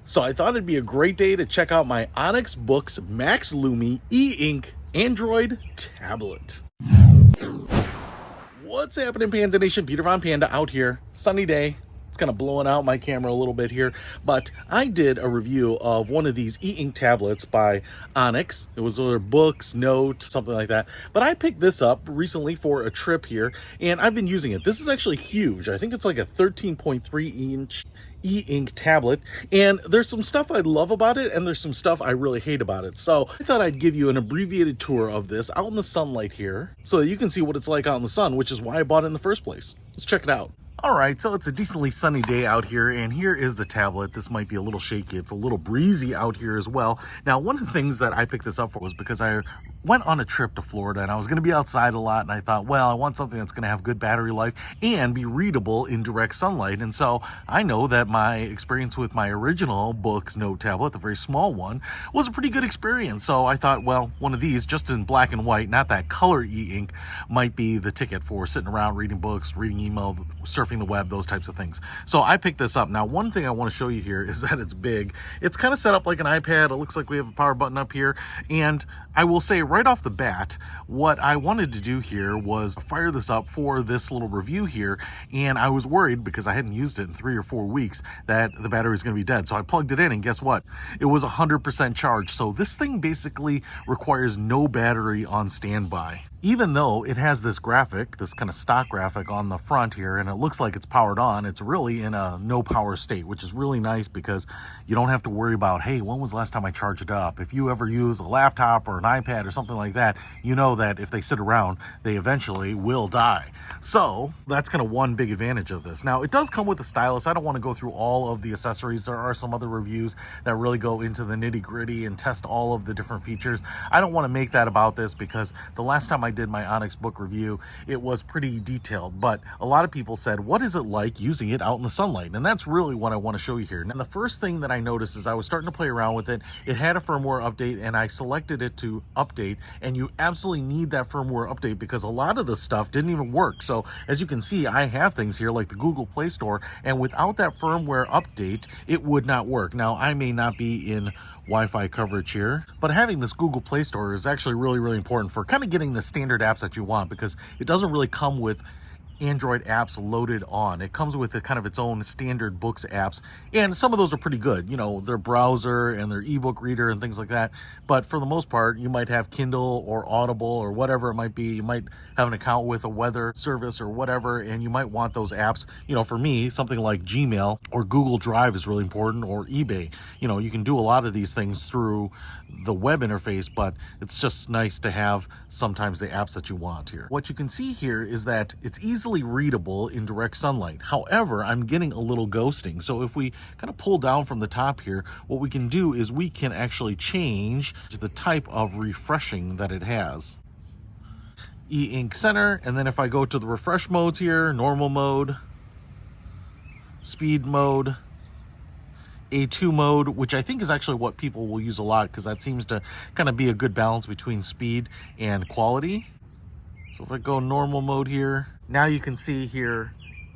So I thought it'd be a great day to check out my Onyx Books Max Lumi e-ink Android tablet. What's happening, Panda Nation? Peter Von Panda out here. Sunny day. It's kind of blowing out my camera a little bit here, but I did a review of one of these e-ink tablets by Onyx. It was their Books, Note, something like that. But I picked this up recently for a trip here, and I've been using it. This is actually huge. I think it's like a 13.3 inch e-ink tablet, and there's some stuff I love about it and there's some stuff I really hate about it. So I thought I'd give you an abbreviated tour of this out in the sunlight here so that you can see what it's like out in the sun, which is why I bought it in the first place. Let's check it out. All right, so it's a decently sunny day out here, and here is the tablet. This might be a little shaky. It's a little breezy out here as well. Now, one of the things that I picked this up for was because I went on a trip to Florida, and I was going to be outside a lot, and I thought, well, I want something that's going to have good battery life and be readable in direct sunlight. And so I know that my experience with my original Books Note tablet, the very small one, was a pretty good experience. So I thought, well, one of these, just in black and white, not that color e-ink, might be the ticket for sitting around reading books, reading email, surfing the web, those types of things. So I picked this up. Now, one thing I want to show you here is that it's big. It's kind of set up like an iPad. It looks like we have a power button up here. And I will say right off the bat, what I wanted to do here was fire this up for this little review here. And I was worried, because I hadn't used it in 3 or 4 weeks, that the battery was going to be dead. So I plugged it in, and guess what? It was 100% charged. So this thing basically requires no battery on standby. Even though it has this graphic, this kind of stock graphic on the front here, and it looks like it's powered on, it's really in a no power state, which is really nice because you don't have to worry about, hey, when was the last time I charged it up? If you ever use a laptop or an iPad or something like that, you know that if they sit around, they eventually will die. So that's kind of one big advantage of this. Now, it does come with a stylus. I don't want to go through all of the accessories. There are some other reviews that really go into the nitty gritty and test all of the different features. I don't want to make that about this because the last time I did my Onyx book review, it was pretty detailed, but a lot of people said, what is it like using it out in the sunlight? And that's really what I want to show you here. And the first thing that I noticed is I was starting to play around with it. It had a firmware update, and I selected it to update, and you absolutely need that firmware update because a lot of the stuff didn't even work. So as you can see, I have things here like the Google Play Store, and without that firmware update, it would not work. Now, I may not be in Wi-Fi coverage here, but having this Google Play Store is actually really, really important for kind of getting the standard apps that you want, because it doesn't really come with Android apps loaded on. It comes with kind of its own standard Books apps, and some of those are pretty good, you know, their browser and their ebook reader and things like that. But for the most part, you might have Kindle or Audible or whatever it might be. You might have an account with a weather service or whatever, and you might want those apps. You know, for me, something like Gmail or Google Drive is really important, or eBay. You know, you can do a lot of these things through the web interface, but it's just nice to have sometimes the apps that you want here. What you can see here is that it's easily readable in direct sunlight. However, I'm getting a little ghosting. So if we kind of pull down from the top here, what we can do is we can actually change the type of refreshing that it has. E-ink center, and then if I go to the refresh modes here, normal mode, speed mode, A2 mode, which I think is actually what people will use a lot because that seems to kind of be a good balance between speed and quality. So if I go normal mode here, now you can see here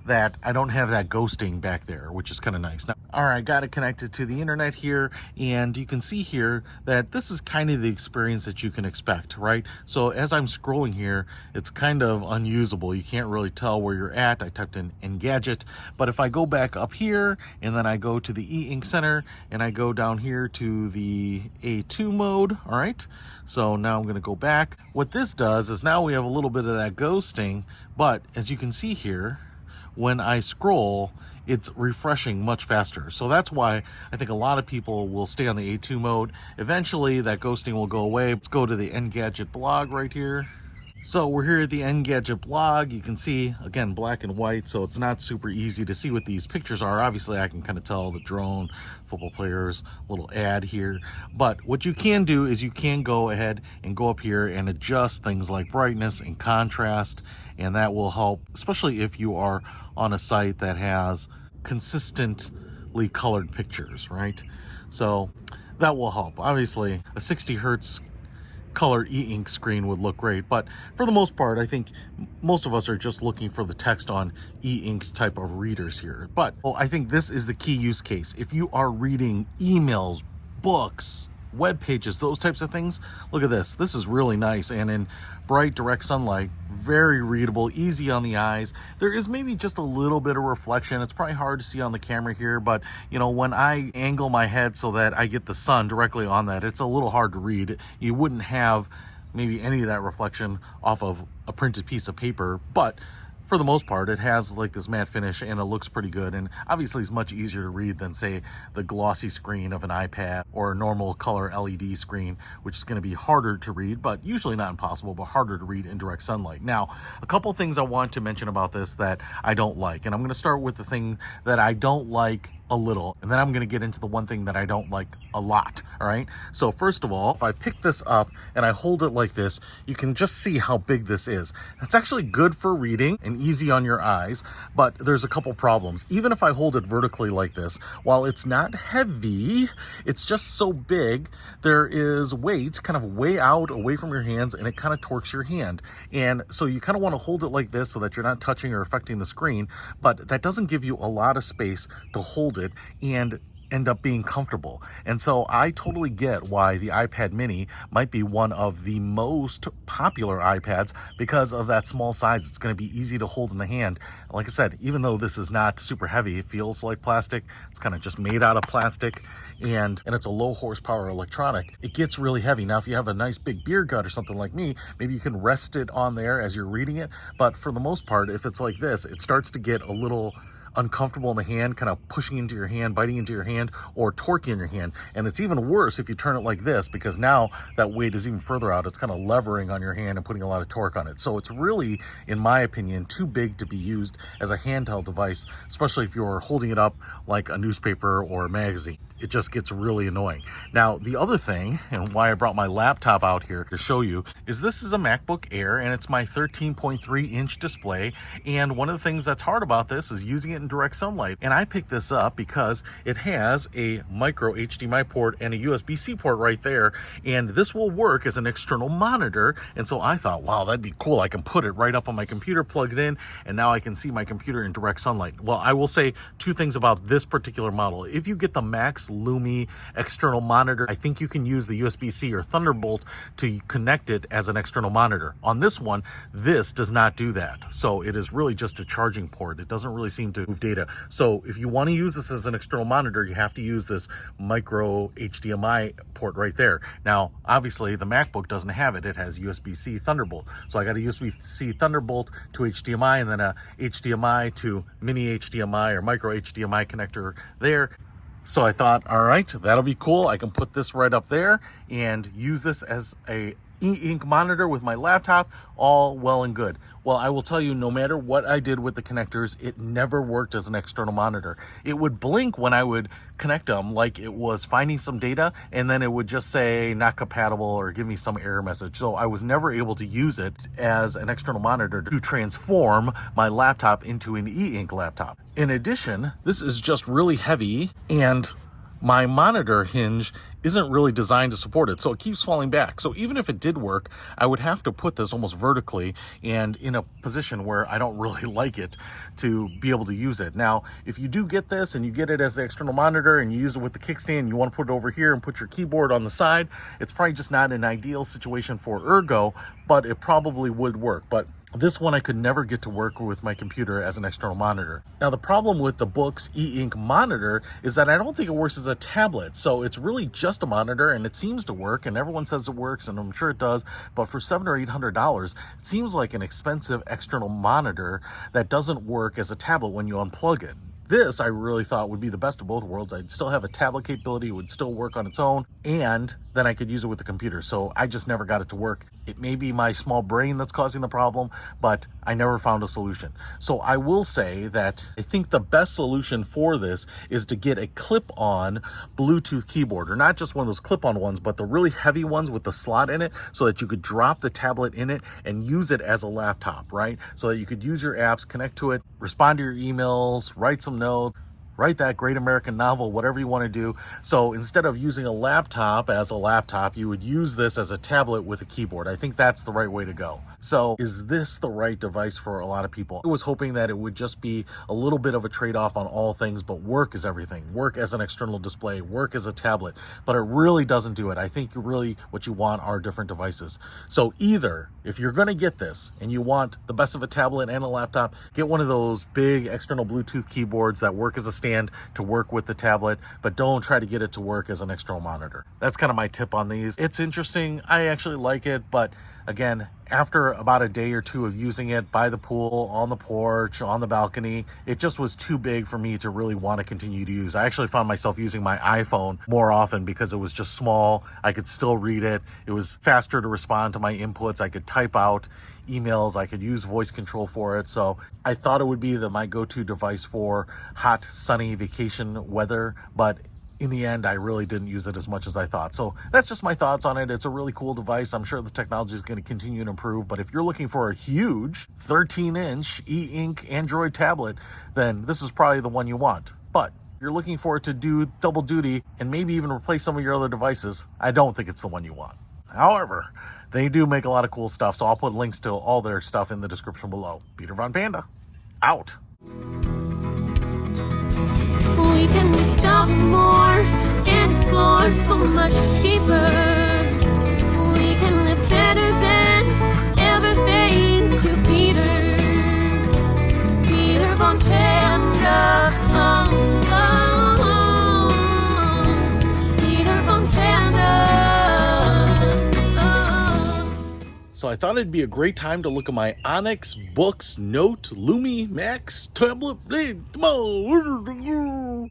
that I don't have that ghosting back there, which is kind of nice. Now, all right, got it connected to the internet here, and you can see here that this is kind of the experience that you can expect, right? So as I'm scrolling here, it's kind of unusable. You can't really tell where you're at. I typed in Engadget, but if I go back up here and then I go to the e-ink center and I go down here to the A2 mode, all right? So now I'm gonna go back. What this does is now we have a little bit of that ghosting, but as you can see here, when I scroll, it's refreshing much faster. So that's why I think a lot of people will stay on the A2 mode. Eventually, that ghosting will go away. Let's go to the Engadget blog right here. So we're here at the Engadget blog. You can see, again, black and white, so it's not super easy to see what these pictures are. Obviously, I can kind of tell the drone, football players, little ad here. But what you can do is you can go ahead and go up here and adjust things like brightness and contrast, and that will help, especially if you are on a site that has consistently colored pictures, right? So that will help. Obviously, a 60 hertz color e-ink screen would look great. But for the most part, I think most of us are just looking for the text on e-ink type of readers here. But I think this is the key use case. If you are reading emails, books, web pages, those types of things, look at this. This is really nice, and in bright direct sunlight, very readable, easy on the eyes. There is maybe just a little bit of reflection. It's probably hard to see on the camera here, but you know, when I angle my head so that I get the sun directly on that, it's a little hard to read. You wouldn't have maybe any of that reflection off of a printed piece of paper, but for the most part, it has like this matte finish and it looks pretty good. And obviously it's much easier to read than say the glossy screen of an iPad or a normal color LED screen, which is going to be harder to read, but usually not impossible, but harder to read in direct sunlight. Now, a couple things I want to mention about this that I don't like, and I'm going to start with the thing that I don't like a little, and then I'm going to get into the one thing that I don't like a lot. All right, so first of all, if I pick this up and I hold it like this, you can just see how big this is. It's actually good for reading and easy on your eyes, but there's a couple problems. Even if I hold it vertically like this, while it's not heavy, it's just so big, there is weight kind of way out away from your hands, and it kind of torques your hand. And so you kind of want to hold it like this so that you're not touching or affecting the screen, but that doesn't give you a lot of space to hold it and end up being comfortable. And so I totally get why the iPad mini might be one of the most popular iPads because of that small size. It's going to be easy to hold in the hand. Like I said, even though this is not super heavy, it feels like plastic. It's kind of just made out of plastic, and it's a low horsepower electronic. It gets really heavy. Now, if you have a nice big beer gut or something like me, maybe you can rest it on there as you're reading it. But for the most part, if it's like this, it starts to get a little uncomfortable in the hand, kind of pushing into your hand, biting into your hand, or torquing in your hand. And it's even worse if you turn it like this, because now that weight is even further out. It's kind of levering on your hand and putting a lot of torque on it. So it's really, in my opinion, too big to be used as a handheld device, especially if you're holding it up like a newspaper or a magazine. It just gets really annoying. Now, the other thing, and why I brought my laptop out here to show you, is this is a MacBook Air, and it's my 13.3 inch display. And one of the things that's hard about this is using it in direct sunlight. And I picked this up because it has a micro HDMI port and a USB-C port right there. And this will work as an external monitor. And so I thought, wow, that'd be cool. I can put it right up on my computer, plug it in, and now I can see my computer in direct sunlight. Well, I will say two things about this particular model. If you get the Max Lumi external monitor, I think you can use the USB-C or Thunderbolt to connect it as an external monitor. On this one, this does not do that. So it is really just a charging port. It doesn't really seem to move data. So if you want to use this as an external monitor, you have to use this micro HDMI port right there. Now, obviously the MacBook doesn't have it. It has USB-C Thunderbolt. So I got a USB-C Thunderbolt to HDMI, and then a HDMI to mini HDMI or micro HDMI connector there. So I thought, all right, that'll be cool. I can put this right up there and use this as a e-ink monitor with my laptop, all well and good. Well, I will tell you, no matter what I did with the connectors, it never worked as an external monitor. It would blink when I would connect them like it was finding some data, and then it would just say not compatible or give me some error message. So I was never able to use it as an external monitor to transform my laptop into an e-ink laptop. In addition, this is just really heavy, and my monitor hinge isn't really designed to support it, so it keeps falling back. So even if it did work, I would have to put this almost vertically and in a position where I don't really like it to be able to use it. Now, if you do get this and you get it as the external monitor and you use it with the kickstand and you want to put it over here and put your keyboard on the side, it's probably just not an ideal situation for ergo, but it probably would work. But this one I could never get to work with my computer as an external monitor. Now, the problem with the BOOX e-ink monitor is that I don't think it works as a tablet. So it's really just a monitor, and it seems to work, and everyone says it works, and I'm sure it does. But for $700 or $800, it seems like an expensive external monitor that doesn't work as a tablet when you unplug it. This I really thought would be the best of both worlds. I'd still have a tablet capability, it would still work on its own, and then I could use it with the computer. So I just never got it to work. It may be my small brain that's causing the problem, but I never found a solution. So I will say that I think the best solution for this is to get a clip-on Bluetooth keyboard, or not just one of those clip-on ones, but the really heavy ones with the slot in it, so that you could drop the tablet in it and use it as a laptop, right? So that you could use your apps, connect to it, respond to your emails, write some notes, write that great American novel, whatever you want to do. So instead of using a laptop as a laptop, you would use this as a tablet with a keyboard. I think that's the right way to go. So is this the right device for a lot of people? I was hoping that it would just be a little bit of a trade-off on all things, but work is everything. Work as an external display, work as a tablet, but it really doesn't do it. I think really what you want are different devices. So either if you're going to get this and you want the best of a tablet and a laptop, get one of those big external Bluetooth keyboards that work as a stand to work with the tablet, but don't try to get it to work as an external monitor. That's kind of my tip on these. It's interesting. I actually like it, but again, after about a day or two of using it by the pool, on the porch, on the balcony, it just was too big for me to really want to continue to use. I actually found myself using my iPhone more often because it was just small. I could still read it. It was faster to respond to my inputs. I could type out emails. I could use voice control for it. So I thought it would be my go-to device for hot, sunny vacation weather, but in the end, I really didn't use it as much as I thought. So that's just my thoughts on it. It's a really cool device. I'm sure the technology is going to continue to improve, but if you're looking for a huge 13-inch e-ink Android tablet, then this is probably the one you want. But if you're looking for it to do double duty and maybe even replace some of your other devices, I don't think it's the one you want. However, they do make a lot of cool stuff, so I'll put links to all their stuff in the description below. Peter Von Panda, out. We can discover more and explore so much deeper. We can live better than ever thanks to Peter. Peter Von Panda. Peter Von Panda. So I thought it'd be a great time to look at my Onyx Books Note Lumi Max tablet.